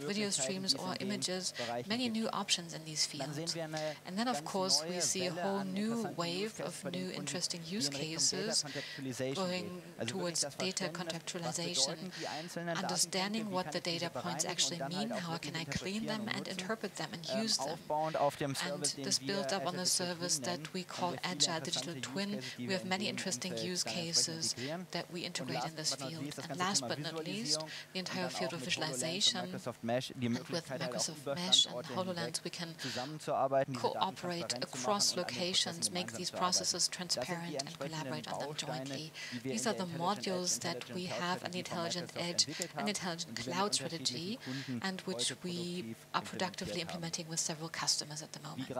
video streams or images, many new options in these fields. And then, of course, we see a whole new wave of new interesting use cases going towards data contextualization, understanding what the data points actually mean, how can I clean them and interpret them and use them. And this built up on the service that we call Agile Digital Twin. We have many interesting use cases that we integrate in this field. And last but not least, the entire field of visualization. And with Microsoft Mesh and HoloLens, we can cooperate across locations, make these processes transparent, and collaborate on them jointly. These are the modules that we have an intelligent edge and intelligent cloud strategy, and which we are productively implementing with several customers at the moment.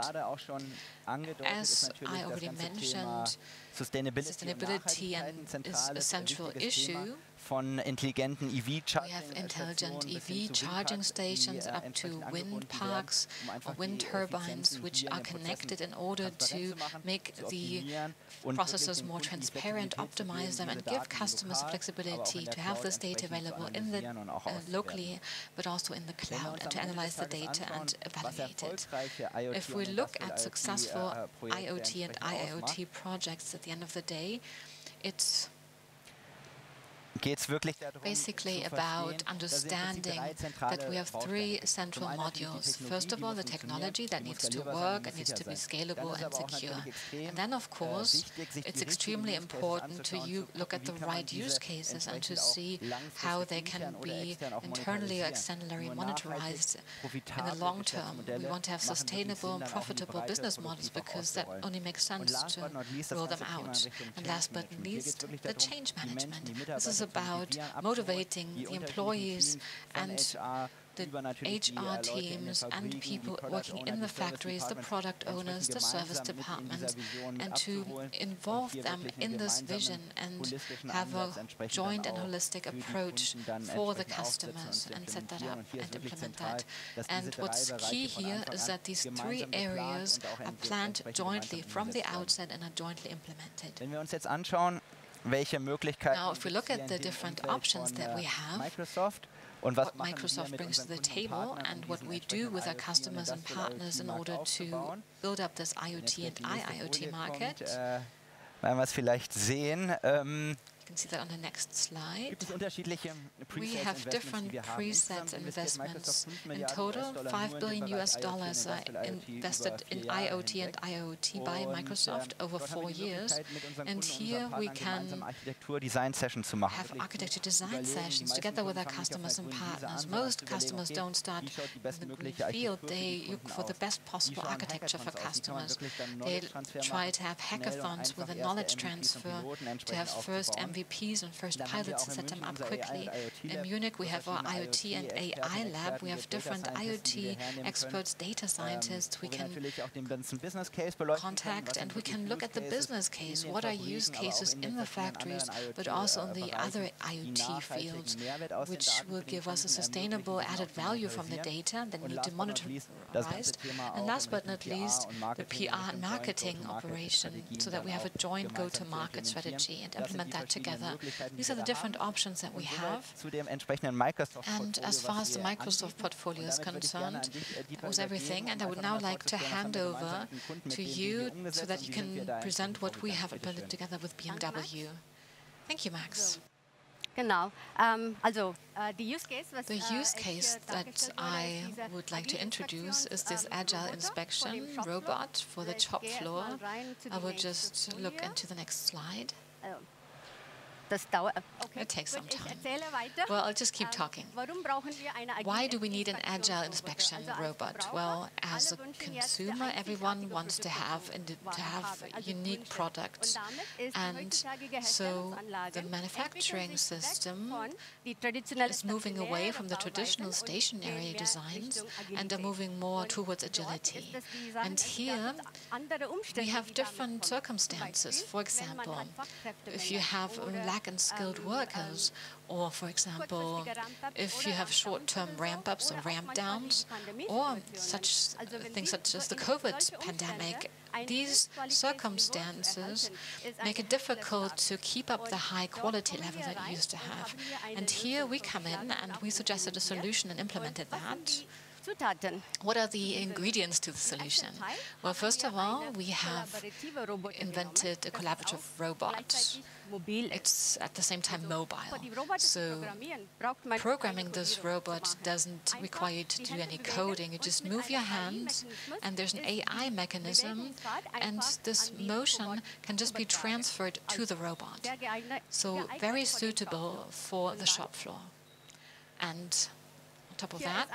As I already mentioned, sustainability is a central issue. Von intelligenten We have intelligent EV charging stations up to wind parks or wind turbines, which are connected in order to make the processes more transparent, optimize them, and give customers flexibility to have this data available in the locally, but also in the cloud, and to analyze the data and evaluate it. If we look at successful IoT and IIoT projects at the end of the day, it's basically about understanding that we have three central modules. First of all, the technology that needs to work, it needs to be scalable and secure. And then, of course, it's extremely important to look at the right use cases and to see how they can be internally or externally monitorized in the long term. We want to have sustainable and profitable business models because that only makes sense to roll them out. And last but not least, the change management. This is about motivating the employees and the HR teams and people working in the factories, the product owners, the service departments, and to involve them in this vision and have a joint and holistic approach for the customers and set that up and implement that. And what's key here is that these three areas are planned jointly from the outset and are jointly implemented. Now, if we look at the different options that we have, what Microsoft brings to the table and what we do with our customers and partners in order to build up this IoT and IIoT market. You can see that on the next slide. We have different presets and investments. In total, $5 billion are invested in IoT and IoT by Microsoft over 4 years. And here we can have architecture design sessions together with our customers and partners. Most customers don't start in the green field. They look for the best possible architecture for customers. They try to have hackathons with a knowledge transfer, to have first MVPs and first pilots and set them up quickly. In Munich, we have our IoT and AI lab. We have different IoT experts, data scientists we can contact, and we can look at the business case. What are use cases in the factories, but also in the other IoT fields, which will give us a sustainable added value from the data that need to monitorize. And last but not least, the PR and marketing operation, so that we have a joint go-to-market strategy and implement that together. These are the different options that we have. And as far as the Microsoft portfolio is concerned, that was everything. And I would now like to hand over to you so that you can present what we have implemented together with BMW. Thank you, Max. The use case that I would like to introduce is this agile inspection robot for the shop floor. I will just look into the next slide. It takes some time. Well, I'll just keep talking. Why do we need an agile inspection robot? Well, as a consumer, everyone wants to have unique products. And so the manufacturing system is moving away from the traditional stationary designs and are moving more towards agility. And here we have different circumstances. For example, if you have lack in skilled workers, or for example, if you have short-term ramp-ups or ramp-downs, or such things such as the COVID pandemic, these circumstances make it difficult to keep up the high quality level that you used to have. And here we come in and we suggested a solution and implemented that. What are the ingredients to the solution? Well, first of all, we have invented a collaborative robot. It's at the same time mobile. So programming this robot doesn't require you to do any coding. You just move your hands, and there's an AI mechanism, and this motion can just be transferred to the robot. So very suitable for the shop floor. And on top of that,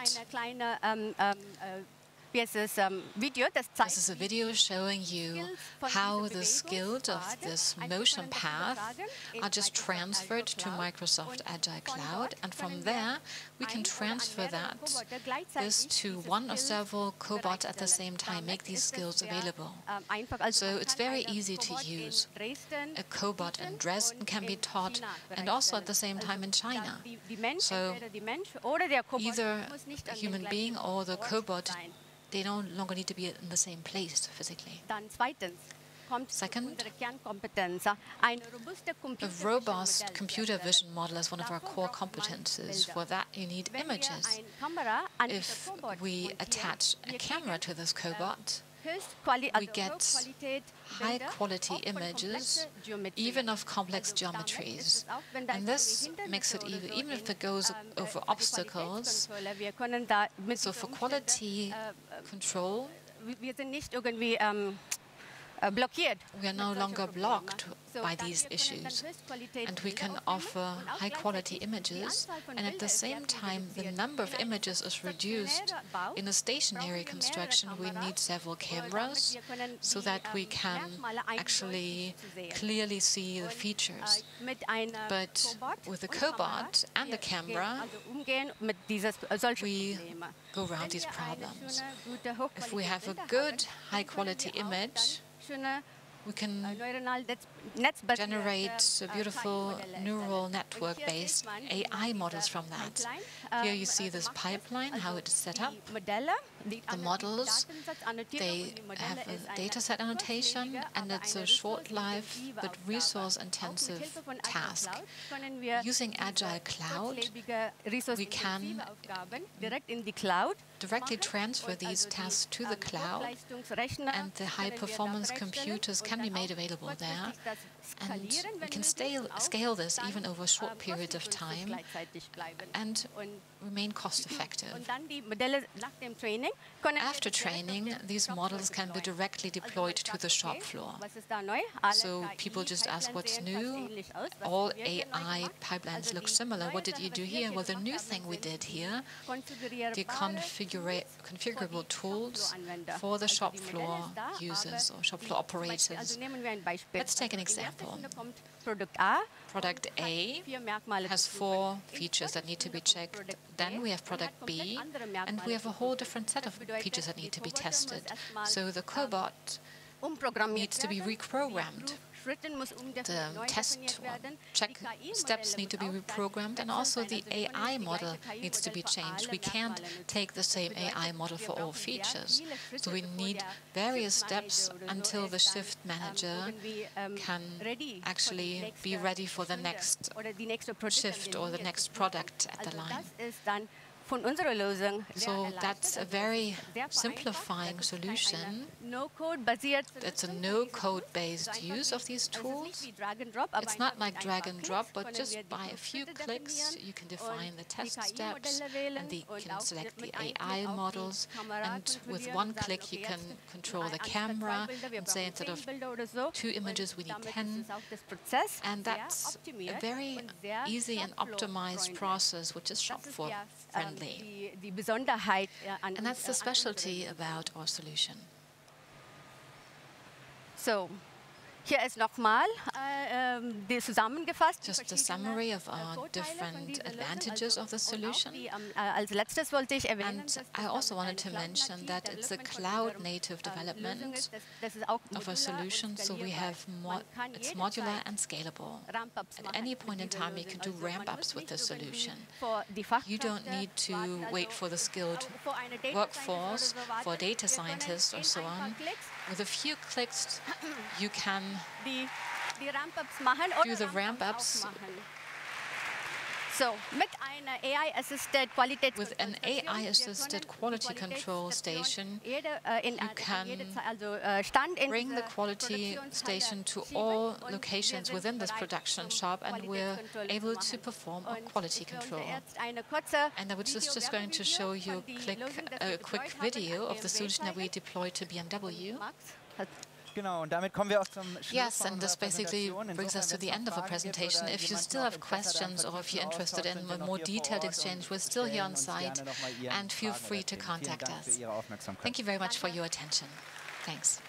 this is a video showing you how the skills of this motion path are just transferred to Microsoft Agile Cloud, and from there we can transfer this to one or several cobots at the same time, make these skills available. So it's very easy to use. A cobot in Dresden can be taught, and also at the same time in China. So either a human being or the cobot, they no longer need to be in the same place physically. Second, a robust computer vision model is one of our core competences. For that, you need images. If we attach a camera to this cobot, we get high-quality images, even of complex geometries. And this makes it even if it goes over obstacles. So for quality control, we are no longer blocked by these issues, and we can offer high-quality images, and at the same time the number of images is reduced. In a stationary construction, we need several cameras so that we can actually clearly see the features. But with the cobot and the camera, we go around these problems. If we have a good high-quality image, we can generate beautiful neural network-based AI models from that. Here you see this pipeline, how it is set up. The models, they have a dataset annotation, and it's a short-lived but resource-intensive task. Using Agile Cloud, we can directly transfer these tasks to the cloud, and the high-performance computers can be made available there. And we can scale this even over short periods of time and remain cost-effective. After training, these models can be directly deployed to the shop floor. So people just ask, what's new? All AI pipelines look similar. What did you do here? Well, the new thing we did here, the configurable tools for the shop floor users or shop floor operators. Let's take an example. Product A has 4 features that need to be checked. Then we have product B, and we have a whole different set of features that need to be tested. So the cobot needs to be reprogrammed. The test check steps need to be reprogrammed, and also the AI model needs to be changed. We can't take the same AI model for all features. So we need various steps until the shift manager can actually be ready for the next shift or the next product at the line. So that's a very simplifying solution. It's a no-code-based use of these tools. It's not like drag and drop, but just by a few clicks, you can define the test steps, and you can select the AI models. And with one click, you can control the camera and say instead of 2 images, we need 10. And that's a very easy and optimized process, which is shop floor friendly. And that's the specialty about our solution. So, hier ist nochmal zusammengefasst. Just a summary of our different advantages of the solution. Als letztes wollte ich erwähnen, and I also wanted to mention that it's a cloud-native development of a solution, so we have it's modular and scalable. At any point in time, you can do ramp-ups with the solution. You don't need to wait for the skilled workforce, for data scientists or so on. With a few clicks, you can do the ramp-ups With an AI-assisted quality control station, you can bring the quality station to all locations within this production shop, and we're able to perform a quality control. And I was just going to show you a quick video of the solution that we deployed to BMW. Yes, and this basically brings us to the end of our presentation. If you still have questions or if you're interested in a more detailed exchange, we're still here on site, and feel free to contact us. Thank you very much for your attention. Thanks.